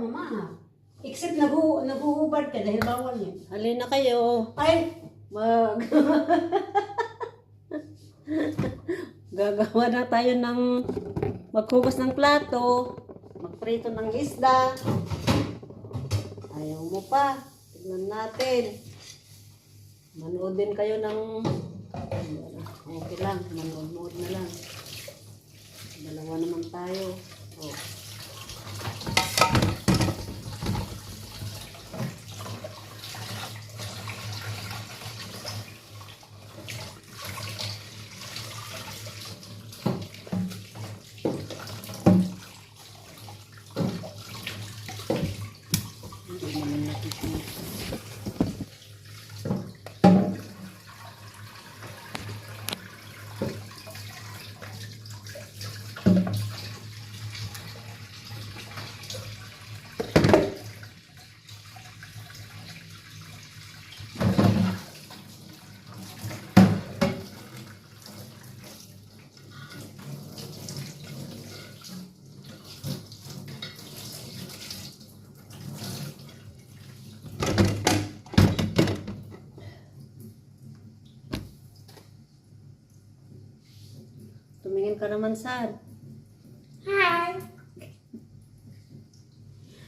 mama. Except nag-uubad ka dahil bawal yan. Halina kayo. Ay! Gagawa na tayo ng maghugas ng plato, magprito ng isda. Ayaw mo pa. Tignan natin. Manood din kayo ng okay lang, manood na lang. Dalawa naman tayo. Oh. Tumingin ka naman, Sad. Hi!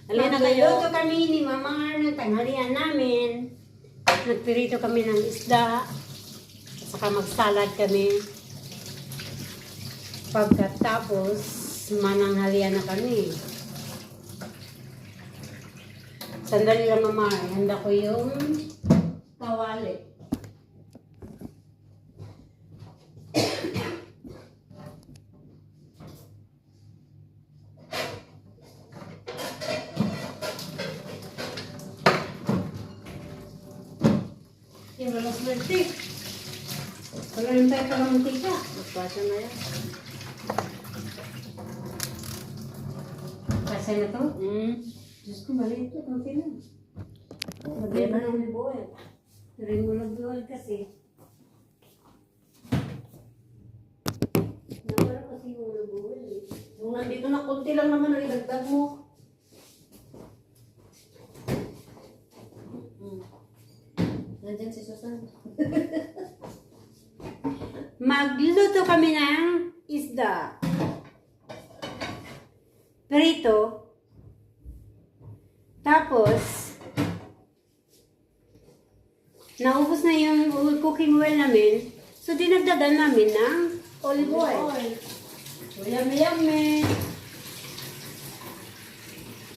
Halina kayo. Nagluto kami ni Mama ng tanghalian namin. Nagpirito kami ng isda. At saka magsalad kami. Pagkatapos, mananghalian na kami. Sandali lang, Mama. Handa ko yung kawali. Yung walang swerte. Wala rin tayo palamuntika. Magpasa na yan. Kasi na to? Diyos ko, mali ito. Kunti lang. Lagyan mo ng olive oil. Lagyan mo ng olive oil kasi. Nawala kasi yung olive oil eh. Yung nandito na konti lang naman ang ilagdag mo. Nandiyan si Susan. Magluto kami ng isda. Prito. Tapos, naubos na yung cooking oil namin. So, dinagdagan namin ng olive oil. So, yummy, yummy.